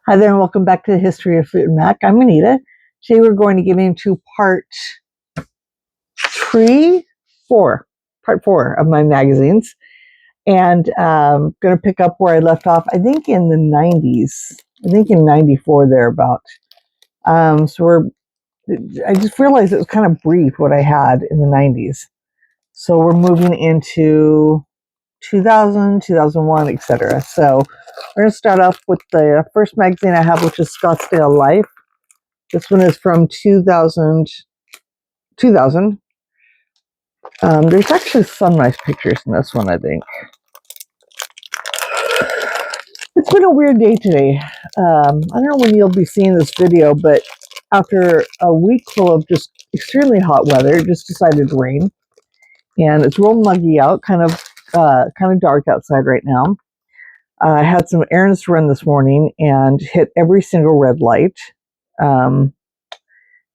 Hi there, and welcome back to the History of Fleetwood Mac. I'm Anita. Today we're going to get into part four of my magazines, and I'm going to pick up where I left off. I think in the 90s. I think in '94 thereabout. I just realized it was kind of brief what I had in the 90s. So we're moving into 2000, 2001, etc. So we're going to start off with the first magazine I have, which is Scottsdale Life. This one is from 2000. There's actually some nice pictures in this one, I think. It's been a weird day today. I don't know when you'll be seeing this video, but after a week full of just extremely hot weather, it just decided to rain. And it's real muggy out, kind of dark outside right now. I had some errands to run this morning and hit every single red light. And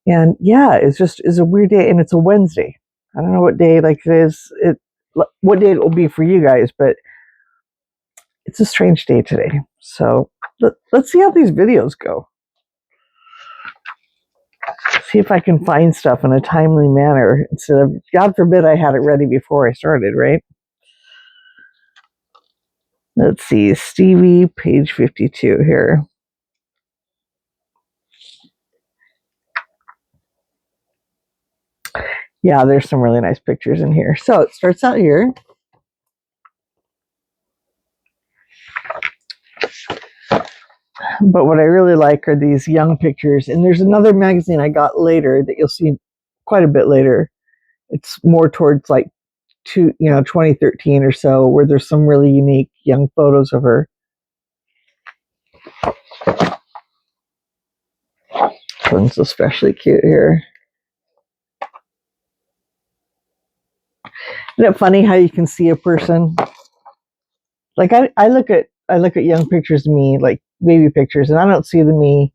yeah, it's a weird day, and it's a Wednesday. I don't know what day what day it will be for you guys, but it's a strange day today. So let's see how these videos go. See if I can find stuff in a timely manner instead of, God forbid, I had it ready before I started, right? Let's see, Stevie, page 52 here. Yeah, there's some really nice pictures in here. So it starts out here. But what I really like are these young pictures. And there's another magazine I got later that you'll see quite a bit later. It's more towards like 2013 or so, where there's some really unique young photos of her. This one's especially cute here. Isn't it funny how you can see a person? Like I look at young pictures of me, like baby pictures, and I don't see the me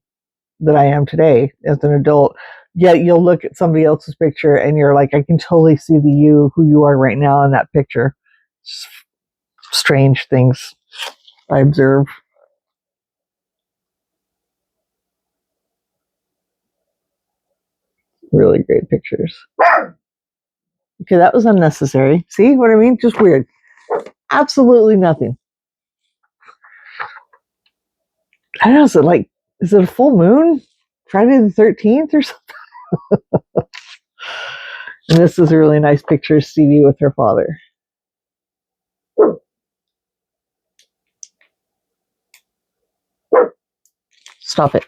that I am today as an adult. Yet you'll look at somebody else's picture and you're like, I can totally see who you are right now in that picture. Just strange things I observe. Really great pictures. Okay, that was unnecessary. See what I mean? Just weird. Absolutely nothing. I don't know, is it a full moon? Friday the 13th or something? And this is a really nice picture of Stevie with her father. Stop it.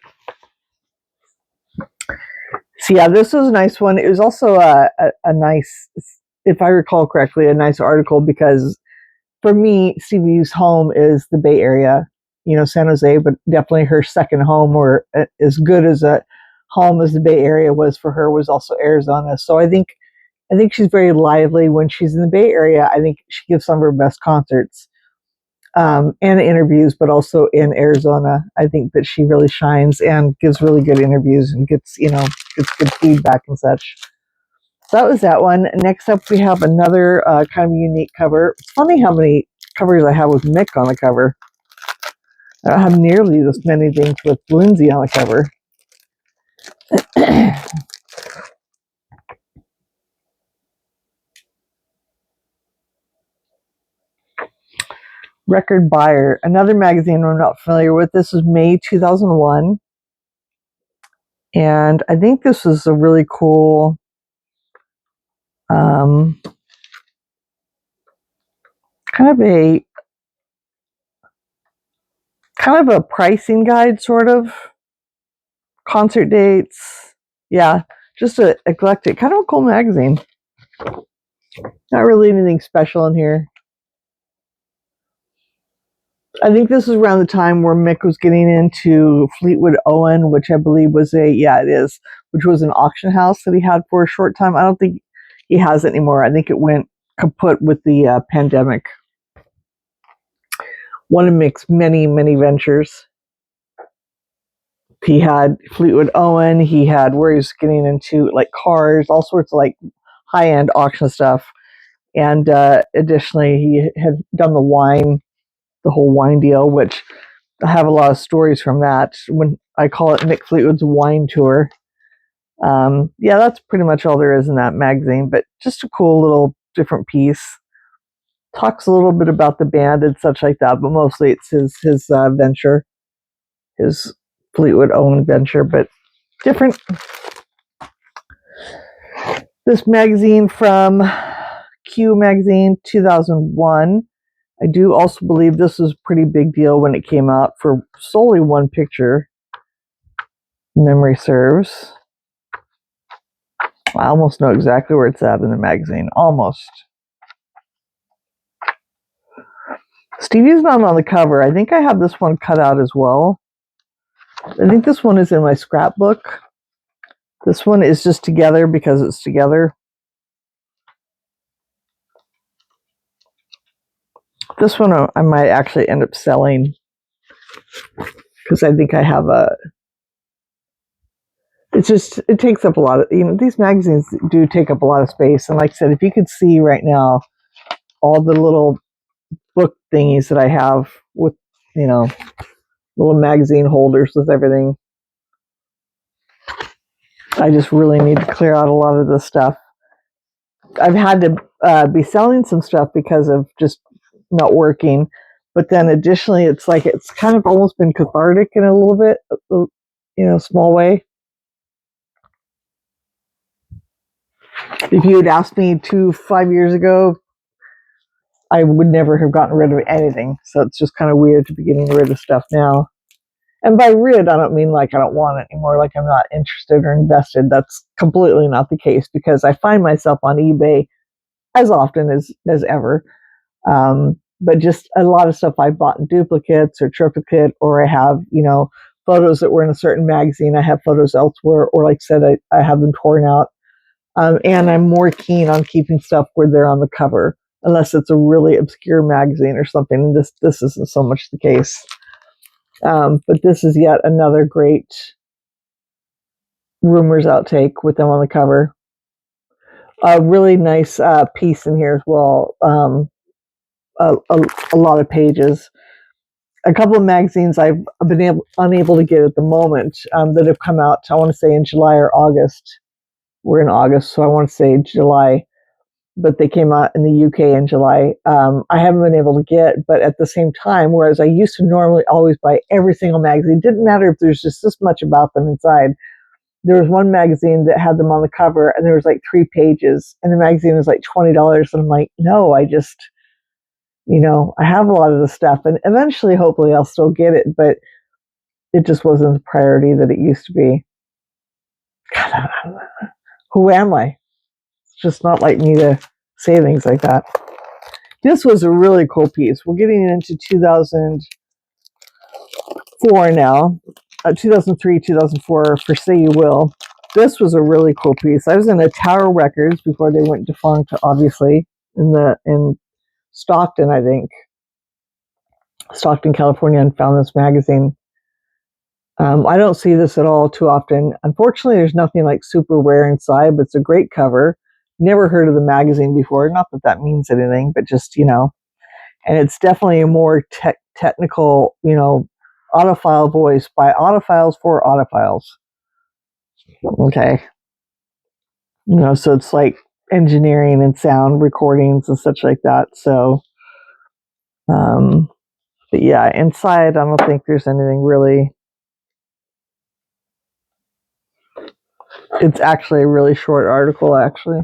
So yeah, this was a nice one. It was also a nice, if I recall correctly, a nice article, because for me, Stevie's home is the Bay Area, San Jose, but definitely her second home, or as good as a home as the Bay Area was for her, was also Arizona. So I think she's very lively when she's in the Bay Area. I think she gives some of her best concerts and interviews, but also in Arizona. I think that she really shines and gives really good interviews and gets good feedback and such. So that was that one. Next up, we have another kind of unique cover. It's funny how many covers I have with Mick on the cover. I don't have nearly this many things with Lindsay on the cover. Record Buyer, another magazine I'm not familiar with. This is May 2001. And I think this is a really cool kind of a pricing guide, sort of. Concert dates. Yeah, just a eclectic, kind of a cool magazine. Not really anything special in here. I think this is around the time where Mick was getting into Fleetwood Owen, which I believe was which was an auction house that he had for a short time. I don't think he has it anymore. I think it went kaput with the pandemic. One of Mick's many, many ventures. He had Fleetwood Owen. He had where he was getting into like cars, all sorts of like high-end auction stuff. And additionally, he had done the whole wine deal, which I have a lot of stories from that. When I call it Mick Fleetwood's wine tour. Yeah, that's pretty much all there is in that magazine, but just a cool little different piece. Talks a little bit about the band and such like that, but mostly it's his venture, his Fleetwood owned venture, but different. This magazine from Q Magazine 2001. I do also believe this was a pretty big deal when it came out for solely one picture. Memory serves. I almost know exactly where it's at in the magazine. Almost. Stevie's not on the cover. I think I have this one cut out as well. I think this one is in my scrapbook. This one is just together because it's together. This one I might actually end up selling because I think I have a. It takes up a lot of, these magazines do take up a lot of space. And like I said, if you could see right now all the little book thingies that I have with, little magazine holders with everything, I just really need to clear out a lot of this stuff. I've had to be selling some stuff because of just not working. But then additionally, it's kind of almost been cathartic in a little bit, small way. If you had asked me 5 years ago, I would never have gotten rid of anything. So it's just kind of weird to be getting rid of stuff now. And by rid, I don't mean like I don't want it anymore, like I'm not interested or invested. That's completely not the case because I find myself on eBay as often as ever. But just a lot of stuff I bought in duplicates or triplicate, or I have, photos that were in a certain magazine. I have photos elsewhere, or like I said, I have them torn out. And I'm more keen on keeping stuff where they're on the cover, unless it's a really obscure magazine or something. And this isn't so much the case. But this is yet another great Rumors outtake with them on the cover. A really nice piece in here as well. A lot of pages. A couple of magazines I've been unable to get at the moment that have come out, I want to say in July or August. We're in August, so I want to say July. But they came out in the UK in July. I haven't been able to get, but at the same time, whereas I used to normally always buy every single magazine, didn't matter if there's just this much about them inside. There was one magazine that had them on the cover, and there was like 3 pages, and the magazine was like $20. And I'm like, no, I just, I have a lot of the stuff, and eventually, hopefully, I'll still get it, but it just wasn't the priority that it used to be. God, who am I? It's just not like me to say things like that. This was a really cool piece. We're getting into 2004 now. 2003, 2004 for Say You Will. This was a really cool piece. I was in a Tower Records before they went defunct, obviously, in Stockton, I think. Stockton, California, and found this magazine. I don't see this at all too often. Unfortunately, there's nothing like super rare inside, but it's a great cover. Never heard of the magazine before. Not that that means anything, but just, and it's definitely a more technical, audiophile voice by audiophiles for audiophiles. Okay. So it's like engineering and sound recordings and such like that. So, but yeah, inside, I don't think there's anything really. It's actually a really short article, actually.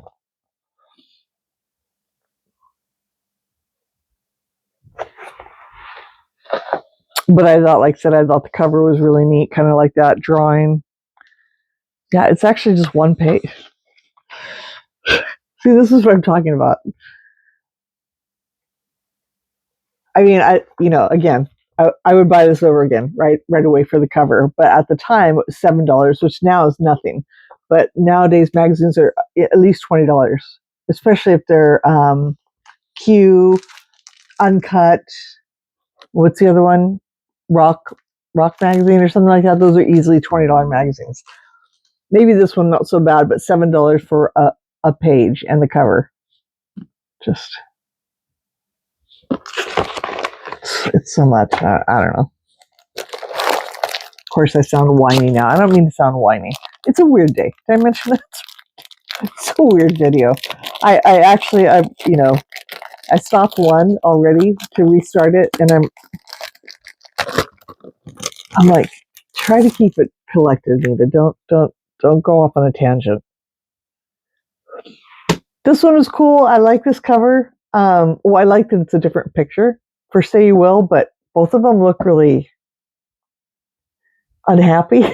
But I thought, like I said, I thought the cover was really neat, kind of like that drawing. Yeah, it's actually just one page. See, this is what I'm talking about. I mean, again, I would buy this over again, right away for the cover. But at the time, it was $7, which now is nothing. But nowadays, magazines are at least $20, especially if they're Q, Uncut. What's the other one? Rock magazine or something like that. Those are easily $20 magazines. Maybe this one not so bad, but $7 for a page and the cover. Just it's so much. I don't know. course, I sound whiny now. I don't mean to sound whiny. It's a weird day. Did I mention that? It's a weird video. I actually, I stopped one already to restart it, and I'm like, try to keep it collected, Nita. Don't go off on a tangent. This one is cool. I like this cover. I like that it's a different picture for Say You Will, but both of them look really unhappy.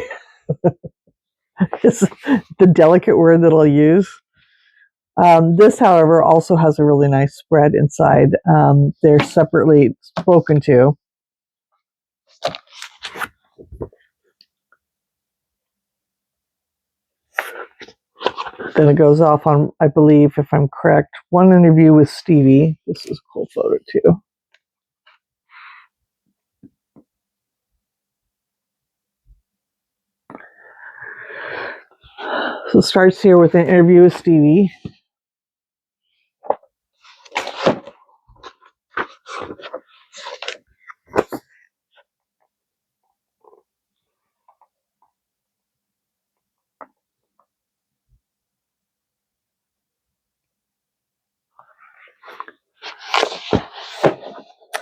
Is the delicate word that I'll use. This, however, also has a really nice spread inside. They're separately spoken to. Then it goes off on, I believe, if I'm correct, one interview with Stevie. This is a cool photo too. So it starts here with an interview with Stevie.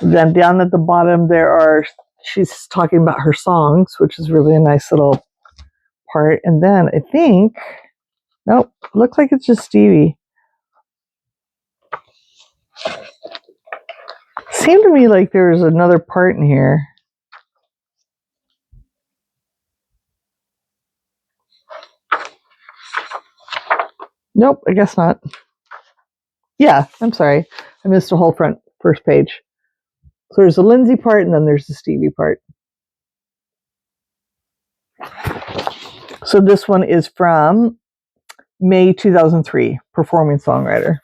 Then down at the bottom she's talking about her songs, which is really a nice little part. And then I think, nope, looks like it's just Stevie. Seemed to me like there's another part in here. Nope, I guess not. Yeah, I'm sorry. I missed a whole first page. So there's the Lindsay part, and then there's the Stevie part. So this one is from May 2003, performing songwriter.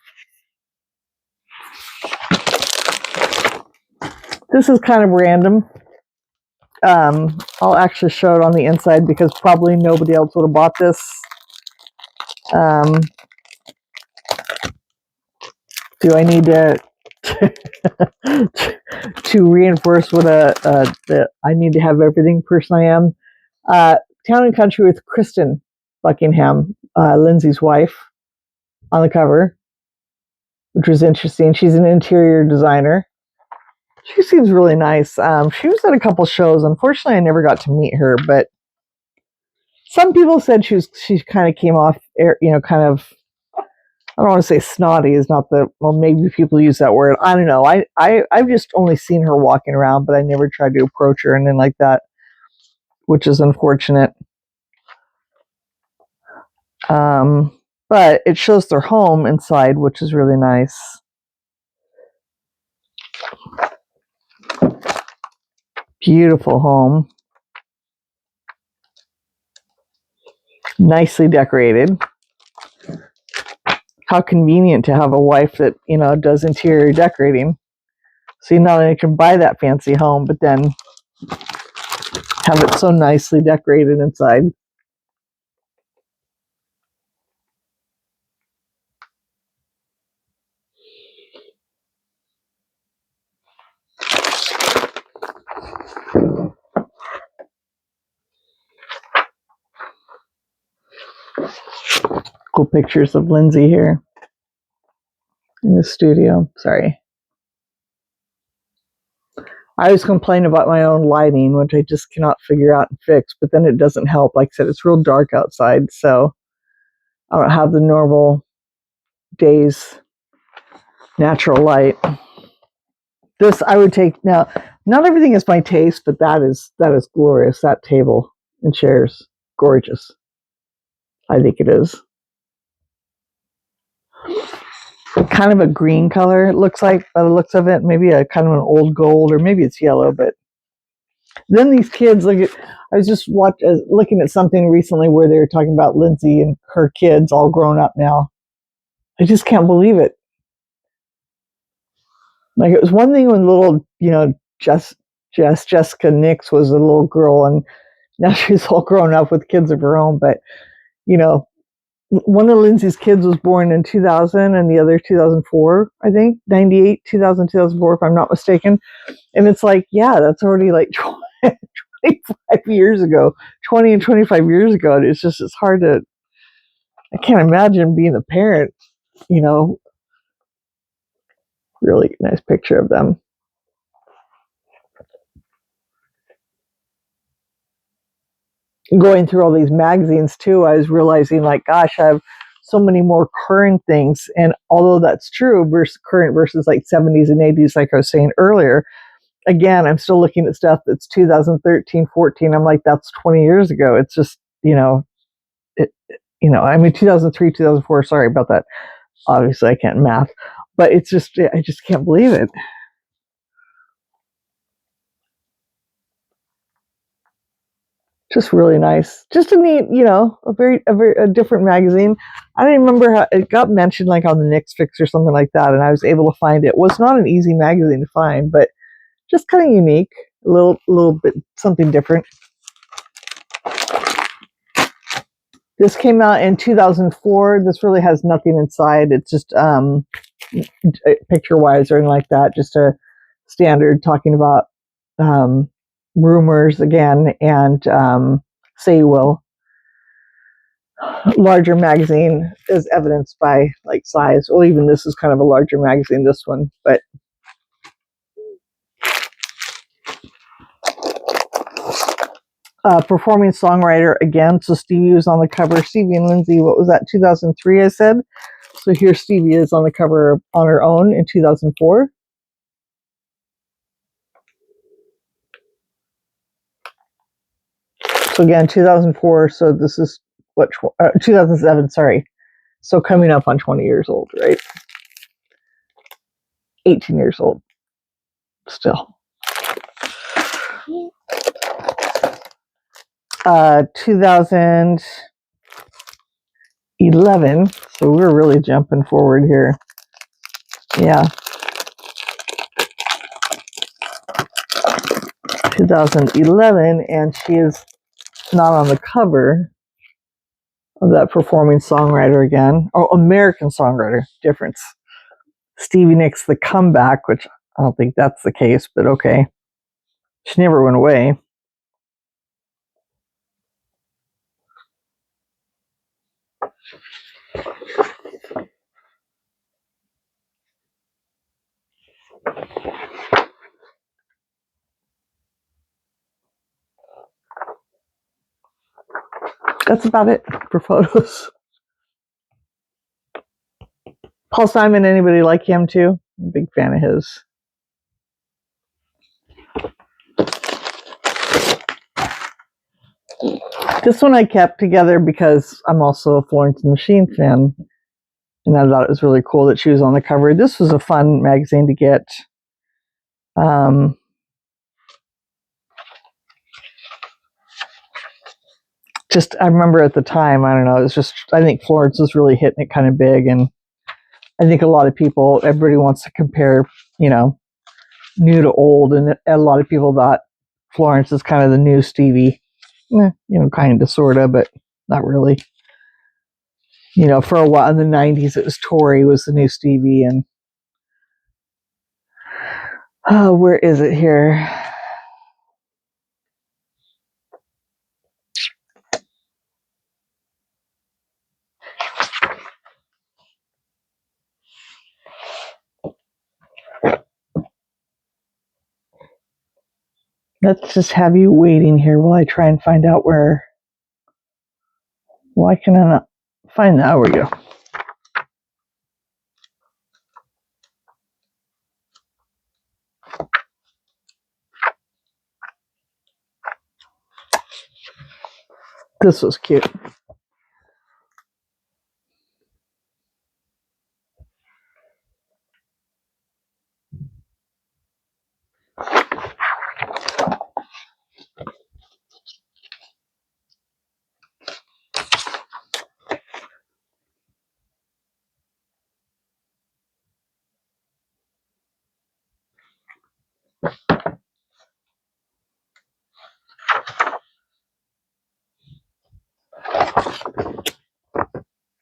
This is kind of random. I'll actually show it on the inside because probably nobody else would have bought this. Do I need to to reinforce what that I need to have everything person I am? Town and Country with Kristen Buckingham, Lindsay's wife, on the cover, which was interesting. She's an interior designer. She seems really nice. She was at a couple shows. Unfortunately, I never got to meet her, but some people said she kind of came off, kind of, I don't want to say snotty is not maybe people use that word. I don't know. I've just only seen her walking around, but I never tried to approach her and then like that, which is unfortunate. But it shows their home inside, which is really nice. Beautiful home. Nicely decorated. How convenient to have a wife that, does interior decorating. So you not only can buy that fancy home, but then have it so nicely decorated inside. Cool pictures of Lindsay here in the studio. Sorry. I always complain about my own lighting, which I just cannot figure out and fix, but then it doesn't help. Like I said, it's real dark outside, so I don't have the normal day's natural light. This I would take. Now, not everything is my taste, but that is glorious. That table and chairs, gorgeous. I think it is. Kind of a green color, it looks like, by the looks of it. Maybe a kind of an old gold, or maybe it's yellow. But then these kids, I was just looking at something recently where they were talking about Lindsay and her kids all grown up now. I just can't believe it. Like, it was one thing when little, Jessica Nix was a little girl, and now she's all grown up with kids of her own. But, one of Lindsay's kids was born in 2000 and the other 2004, I think, 98, 2000, 2004, if I'm not mistaken. And it's like, yeah, that's already like 20 25 years ago, 20 and 25 years ago. And it's hard to, I can't imagine being a parent, you know. Really nice picture of them. Going through all these magazines too, I was realizing, like, gosh, I have so many more current things. And although that's true, versus current versus like 70s and 80s, like I was saying earlier, again, I'm still looking at stuff that's 2013, 14. I'm like, that's 20 years ago. It's just, I mean, 2003, 2004. Sorry about that. Obviously, I can't math, but it's just, I just can't believe it. Just really nice. Just a neat, a different magazine. I don't remember how it got mentioned, like on the Knicks Fix or something like that, and I was able to find it. It was not an easy magazine to find, but just kind of unique, a little bit something different. This came out in 2004. This really has nothing inside. It's just picture-wise or anything like that. Just a standard talking about rumors again and say you will. Larger magazine is evidenced by like size. Well, even this is kind of a larger magazine, this one, but performing songwriter again. So Stevie was on the cover. Stevie and Lindsay, what was that, 2003, I said? So here Stevie is on the cover on her own in 2004. So again, 2004. So this is 2007, sorry. So coming up on 20 years old, right? 18 years old still. 2011. So we're really jumping forward here. Yeah. 2011, and she is not on the cover of that performing songwriter again. Oh, American songwriter, difference. Stevie Nicks, The Comeback, which I don't think that's the case, but okay. She never went away. That's about it for photos. Paul Simon, anybody like him too? I'm a big fan of his. This one I kept together because I'm also a Florence and the Machine fan, and I thought it was really cool that she was on the cover. This was a fun magazine to get. Just, I remember at the time, I don't know, it was just, I think Florence was really hitting it kind of big, and I think a lot of people, everybody wants to compare, new to old, and a lot of people thought Florence is kind of the new Stevie. Kind of, sort of, but not really. For a while in the 90s, it was Tori was the new Stevie, and where is it here? Let's just have you waiting here while I try and find out where. Why can I not find that? There we go. This was cute.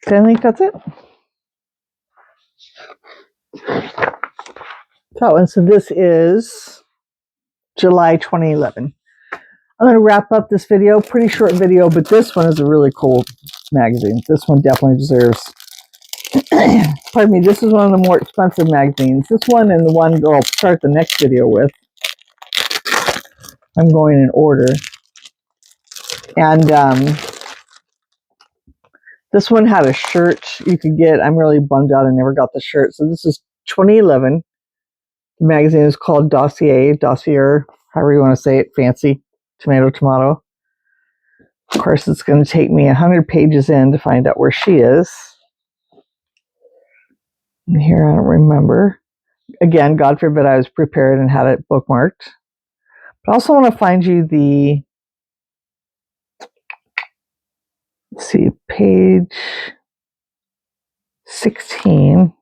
I think that's it. So this is July 2011. I'm going to wrap up this video, pretty short video, but this one is a really cool magazine. This one definitely deserves, pardon me, this is one of the more expensive magazines. This one and the one that I'll start the next video with, I'm going in order. And this one had a shirt you could get. I'm really bummed out I never got the shirt. So this is 2011. The magazine is called Dossier, however you want to say it, fancy, tomato. Of course, it's going to take me 100 pages in to find out where she is. And here, I don't remember. Again, God forbid I was prepared and had it bookmarked. But I also want to find you the, let's see, page 16.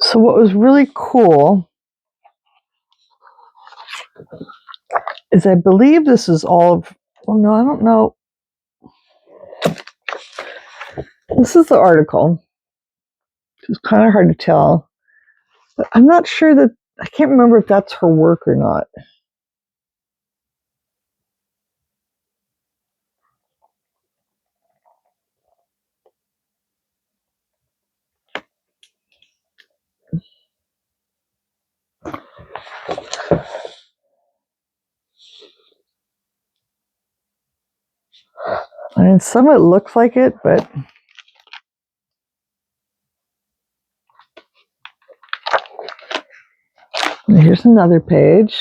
So what was really cool is I believe this is all of, well, no, I don't know. This is the article. It's kind of hard to tell. But I'm not sure that, I can't remember if that's her work or not. And some it looks like it, but here's another page.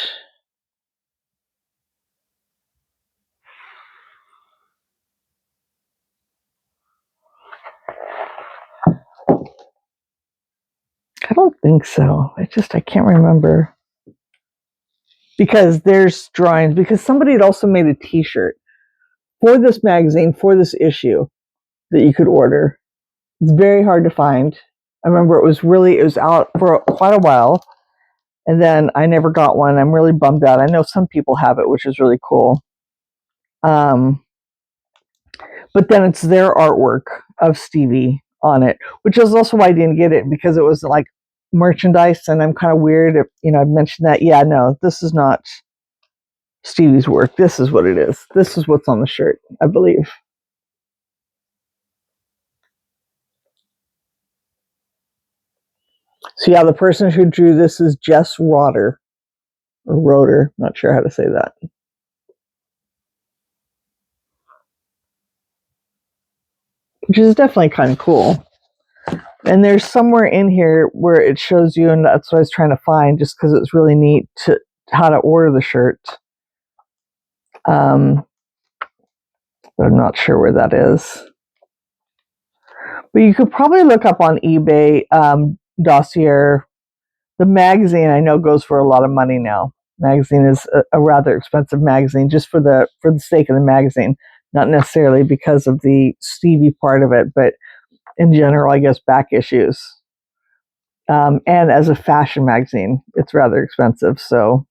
I don't think so. I can't remember. Because there's drawings, because somebody had also made a t-shirt for this magazine, for this issue that you could order. It's very hard to find. I remember it was out for quite a while, and then I never got one. I'm really bummed out. I know some people have it, which is really cool. But then it's their artwork of Stevie on it, which is also why I didn't get it, because it was like merchandise, and I'm kind of weird if, I've mentioned that. Yeah, no, this is not Stevie's work. This is what it is. This is what's on the shirt, I believe. So yeah, the person who drew this is Jess Roder, or Roder, not sure how to say that. Which is definitely kind of cool. And there's somewhere in here where it shows you, and that's what I was trying to find, just because it's really neat, how to order the shirt. But I'm not sure where that is. But you could probably look up on eBay, Dossier. The magazine I know goes for a lot of money now. Magazine is a rather expensive magazine, just for the sake of the magazine, not necessarily because of the Stevie part of it, but in general, I guess, back issues. And as a fashion magazine, it's rather expensive. So